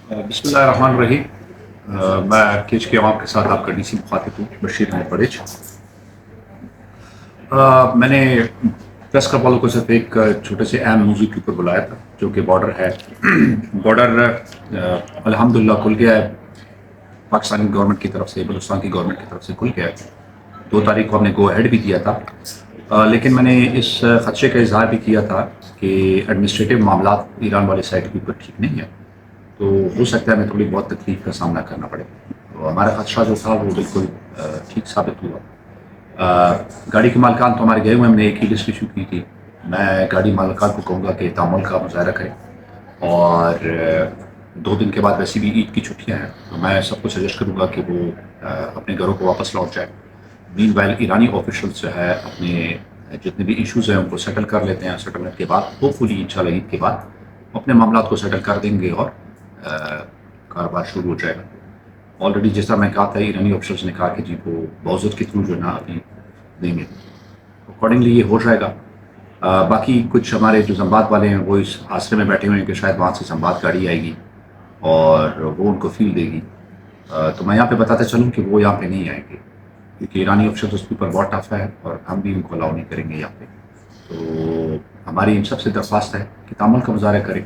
बिस्मिल्लाहिर्रहमानिर्रहीम। मैं केच के अवाम के साथ आपका डीसी मुखातिब हूँ बशीर अहमद बड़ेच। मैंने प्रेस क्लब वालों को सिर्फ एक छोटे से अहम मौजू के ऊपर बुलाया था जो कि बॉर्डर है। बॉर्डर अल्हम्दुलिल्लाह खुल गया है, पाकिस्तानी गवर्नमेंट की तरफ से, बलूचिस्तान की गवर्नमेंट की तरफ से खुल गया है। 2 तारीख को हमने गो अहेड भी दिया था, लेकिन मैंने इस खदशे का इजहार भी किया था कि एडमिनिस्ट्रेटिव मामला ईरान वाले साइड के ऊपर ठीक नहीं है, तो हो सकता है हमें थोड़ी बहुत तकलीफ का सामना करना पड़े। तो हमारा खदशा जो था वो बिल्कुल ठीक साबित हुआ। गाड़ी के मालिकान तो हमारे गए हुए, हमने एक ही लिस्ट इशू की थी। मैं गाड़ी मालिकान को कहूँगा कि तामुल का मुजाहरा करें, और 2 दिन के बाद वैसे भी ईद की छुट्टियाँ हैं, तो मैं सबको सजेस्ट करूँगा कि वो अपने घरों को वापस लौट जाए। मीनवाइल ईरानी ऑफिशियल्स जो है अपने जितने भी इश्यूज़ हैं उनको सेटल कर लेते हैं। सेटलमेंट के बाद होपफुली इंशाल्लाह ईद के बाद अपने मामलात को सेटल कर देंगे और कारोबार शुरू हो जाएगा। ऑलरेडी जैसा मैं कहा था, ईरानी ऑफिसर्स ने कहा कि जी वो बाउजर के थ्रू जो ना अभी देंगे, अकॉर्डिंगली ये हो जाएगा। बाकी कुछ हमारे जो जम्बात वाले हैं वो इस आसरे में बैठे हुए हैं कि शायद वहाँ से जम्बात गाड़ी आएगी और वो उनको फील देगी। तो मैं यहाँ पे बताता चलूँ कि वो यहाँ पे नहीं आएंगे, क्योंकि ईरानी ऑफिसर्स उसके ऊपर बहुत टफ है और हम भी उनको अलाउ नहीं करेंगे यहाँ पे। तो हमारी इन सबसे दरख्वास्त है कि तामुल का मुजाहरा करें।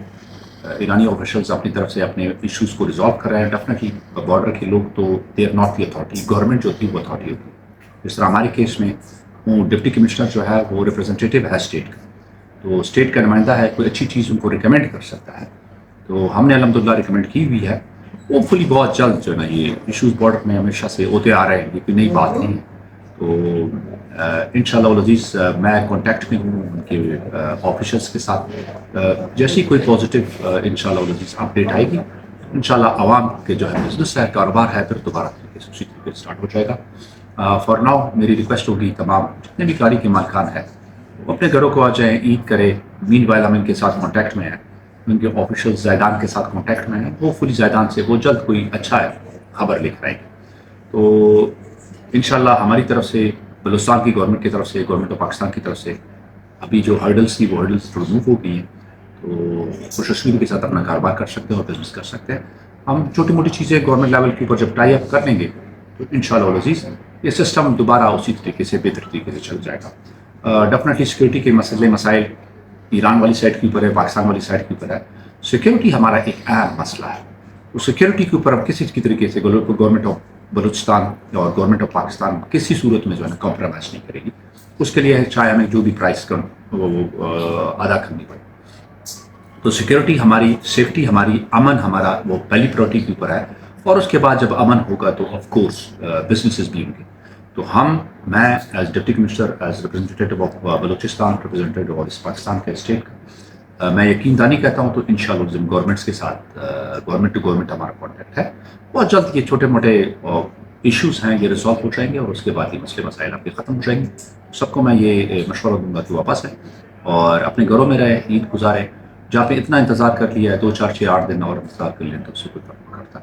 ईरानी ऑफिशियल्स अपनी तरफ से अपने इश्यूज़ को रिजॉल्व कर रहे हैं। डेफिनेटली बॉर्डर के लोग तो they are not the authority, government जो थी वो अथॉरिटी होती है। जिस तरह हमारे केस में वो डिप्टी कमिश्नर जो है वो रिप्रेजेंटेटिव है स्टेट का, तो स्टेट का नुमाइंदा है, कोई अच्छी चीज़ उनको रिकमेंड कर सकता है। तो हमने अल्हम्दुलिल्लाह रिकमेंड की हुई है। होपफुली बहुत जल्द जो है ना ये इश्यूज़ बॉर्डर में हमेशा से होते आ रहे हैं, ये कोई नई बात नहीं है। तो इंशाअल्लाह अज़ीज़ मैं कांटेक्ट में हूँ उनके ऑफिसर्स के साथ। जैसी कोई पॉजिटिव इंशाअल्लाह अज़ीज़ अपडेट आएगी, इंशाअल्लाह आवाम के जो है बिजनेस है, कारोबार है, फिर दोबारा तरीके से उसी तरीके से स्टार्ट हो जाएगा। फॉर नाउ मेरी रिक्वेस्ट होगी तमाम जितने भी गाड़ी के मालिकान हैं वो अपने घरों को आ जाएँ, ईद करें। मीनवाइल हम इनके साथ कॉन्टैक्ट में हैं, उनके ऑफिशियल ज़ैदान के साथ कॉन्टैक्ट में हैं। वो फुली ज़ैदान से वो जल्द कोई अच्छा खबर लेकर आएंगे। तो इंशाल्लाह हमारी तरफ से, बलूचिस्तान की गवर्नमेंट की तरफ से, गवर्नमेंट ऑफ पाकिस्तान की तरफ से अभी जो हर्डल्स थी वो हर्डल्स रिमूव हो गई हैं, तो खुशहस्बी के साथ अपना कारोबार कर सकते हैं और बिजनेस कर सकते हैं। हम छोटी मोटी चीज़ें गवर्नमेंट लेवल के ऊपर जब टाई अप कर लेंगे तो इंशाल्लाह अज़ीज़ ये सिस्टम दोबारा उसी तरीके से बेहतर तरीके से चल जाएगा। डेफिनेटली सिक्योरिटी के मसले मसाइल ईरान वाली साइड के ऊपर है, पाकिस्तान वाली साइड के ऊपर है। सिक्योरिटी हमारा एक अहम मसला है। उस सिक्योरिटी के ऊपर हम किसी की तरीके से गवर्नमेंट ऑफ बलूचिस्तान और गवर्नमेंट ऑफ पाकिस्तान किसी सूरत में जो है ना कॉम्प्रोमाइज़ नहीं करेगी। उसके लिए चाहे हमें जो भी प्राइस कर वो अदा करनी पड़े। तो सिक्योरिटी हमारी, सेफ्टी हमारी, अमन हमारा वो पहली प्रायोरिटी के ऊपर है। और उसके बाद जब अमन होगा तो ऑफ कोर्स बिजनेसेस भी होंगे। तो मैं as deputy commissioner, as representative of Balochistan, representative of Pakistan के स्टेट का, मैं यकीन दानी कहता हूँ तो इंशाअल्लाह गवर्नमेंट्स के साथ गवर्नमेंट टू गवर्नमेंट हमारा कॉन्टैक्ट है। बहुत जल्द ये छोटे मोटे इश्यूज़ हैं ये रिजॉल्व हो जाएंगे और उसके बाद ये मसले मसाइल आपके ख़त्म हो जाएंगे। सबको मैं ये मशवरा दूंगा कि वापस आए और अपने घरों में रहे, ईद गुजारें। जहाँ पे इतना इंतज़ार कर लिया है, 2, 4, 6, 8 दिन और इंतज़ार कर लें तो उससे कोई फर्क नहीं पड़ता।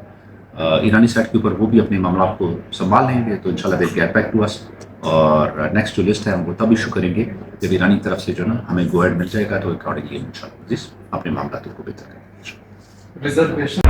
ईरानी साइड के ऊपर वो भी अपने मामला को संभाल लेंगे, तो इंशाल्लाह they get back to us. और नेक्स्ट जो लिस्ट है हम वो तब इशू करेंगे जब ईरानी तरफ से जो ना हमें गो अहेड मिल जाएगा, तो अकॉर्डिंगली इंशाल्लाह जिस अपने मामला को बेहतर करेंगे। रिजर्वेशन